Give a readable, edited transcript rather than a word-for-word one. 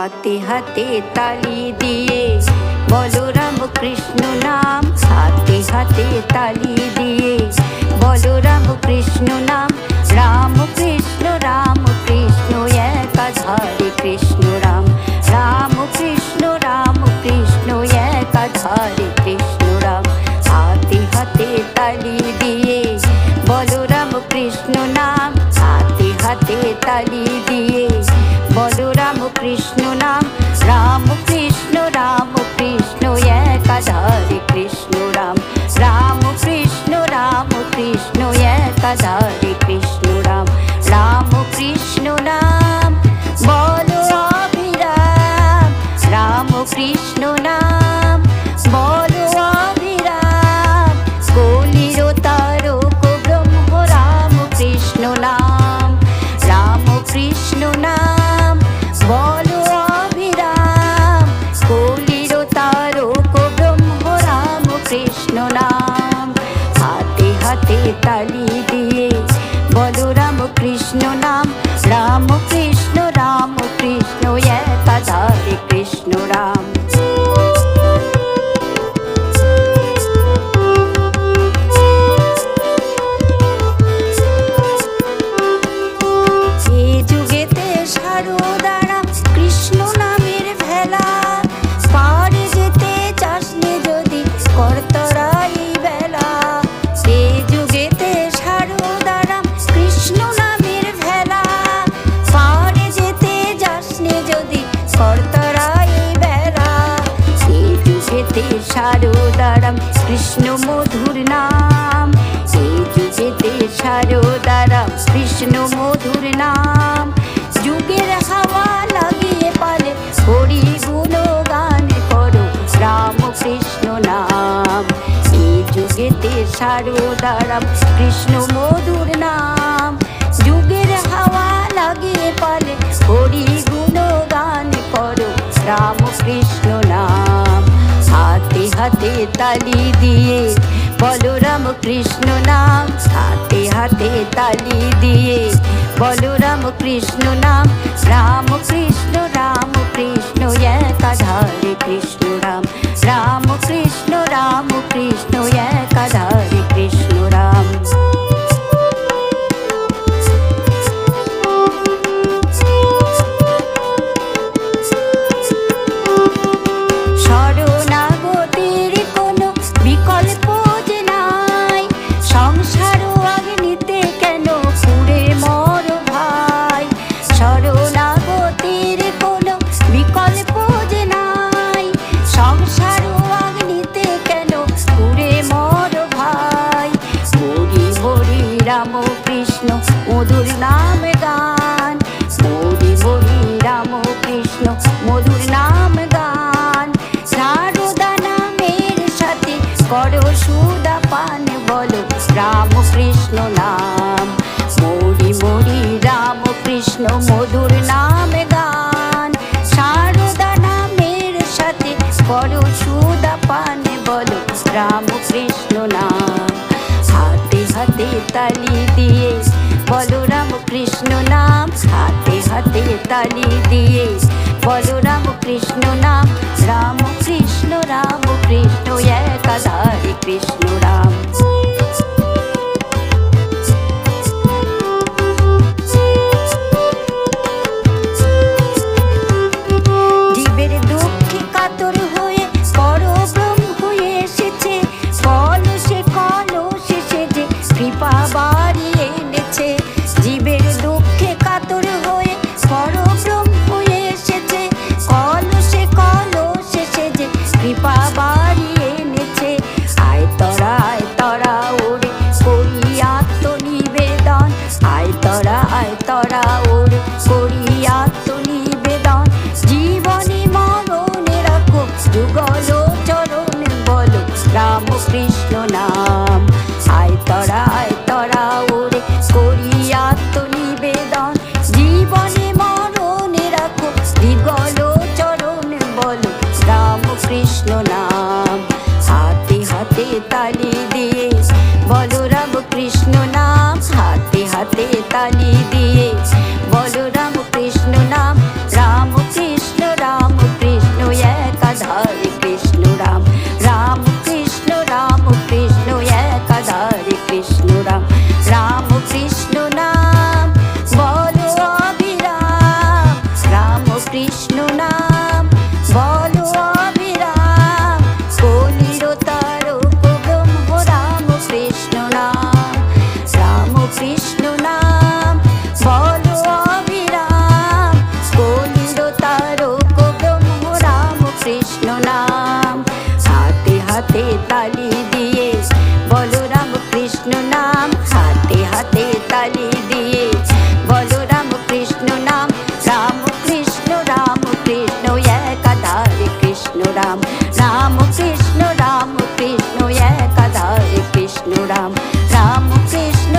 হাতে হাতে তালি দিয়ে বলো রাম কৃষ্ণ নাম, হাতে হাতে তালি দিয়ে বলো রাম কৃষ্ণ নাম। রাম কৃষ্ণ একাধারে কৃষ্ণ রাম, রাম কৃষ্ণ একাধারে কৃষ্ণ রাম। হাতে হাতে তালি দিয়ে বলো রাম কৃষ্ণ নাম, হাতে হাতে তালি দিয়ে বলো রাম কৃষ্ণ নাম। রাম কৃষ্ণ একাধারে কৃষ্ণ রাম, রাম কৃষ্ণ একাধারে কৃষ্ণ রাম। রাম কৃষ্ণ নাম বলো অবিরাম, রাম কৃষ্ণ নাম বলো অবিরাম। কলির তারক ব্রহ্ম রাম কৃষ্ণ নাম, রাম কৃষ্ণ নাম বলো অবিরাম। কলির তারক ব্রহ্ম রাম কৃষ্ণ নাম। হাতে হাতে তালি দিয়ে বলো রাম কৃষ্ণ নাম, রাম কৃষ্ণ একাধারে কৃষ্ণ রাম। এ যুগেতে সারদারাম কৃষ্ণ নামের ভেলা, পারে যেতে চাসনি যদি করতরাই বেলা। এ যুগেতে সারদারাম কৃষ্ণ নামের ভেলা, পারে যেতে যাসনি যদি করতরাই বেলা। এ যুগেতে সারদারাম কৃষ্ণ মধুর নাম, এই যুগেতে সারদারাম কৃষ্ণ মধুর নাম। যুগের হাওয়া লাগিয়ে পালে হরি গুণ গান করো রাম কৃষ্ণ নাম। এই যুগেতে সারদারাম কৃষ্ণ মধুর নাম, যুগের হাওয়া লাগিয়ে পালে হরি গুণ গান করো রাম কৃষ্ণ নাম। হাতে হাতে তালি দিয়ে বলো রাম কৃষ্ণ নাম, হাতে হাতে তালি দিয়ে বলো রাম কৃষ্ণ নাম। রাম কৃষ্ণ একাধারে কৃষ্ণ রাম, রাম কৃষ্ণ একাধারে কৃষ্ণ রাম। শরণাগতির কোনো বিকল্প যে নাই, সংসার অগ্নিতে কেন পুড়ে মর ভাই। শরণাগতির কোনো বিকল্প যে নাই, সংসার অগ্নিতে কেন পুড়ে মর ভাই। হরি হরি রাম কৃষ্ণ মধুর নাম গান, হরি হরি রাম কৃষ্ণ মধুর নাম গান। সারদা নামের সাথে করো সুদা পান বলো রাম কৃষ্ণ নাম। মরি মরি রাম কৃষ্ণ মধুর নাম গান, সারদা নামের সাথে করো সুদা পান বলো রাম কৃষ্ণ নাম। হাতে হাতে তালি দিয়ে বলো রাম কৃষ্ণ নাম, হাতে হাতে তালি দিয়ে বলো রাম কৃষ্ণ নাম। রাম কৃষ্ণ একাধারে কৃষ্ণ রাম। জীবের দুঃখে কাতর হয়ে পরব্রহ্ম হয়ে এসেছে, কলসে সেজে কৃপা বাড়িয়ে এনেছে। জীবের দুঃখে কাতর হয়ে পরব্রহ্ম হয়ে এসেছে, কলসে সেজে কৃপা বাড়িয়ে এনেছে। আয় তরা ওরে করি আত্মনিবেদন, আয় তরা ওরে করি আত্মনিবেদন। জীবনে মরণে রাখো যুগল চরণ বলো রাম কৃষ্ণ নাম। আয় তরা ওরে করি আত্মনিবেদন, জীবনে মরণে রাখো যুগল চরণ বলো রাম কৃষ্ণ নাম। হাতে হাতে তালি দিয়ে বলো রাম কৃষ্ণ নাম, হাতে হাতে তালি দিয়ে বলো রাম কৃষ্ণ নাম। রাম কৃষ্ণ একাধারে কৃষ্ণ রাম, রাম কৃষ্ণ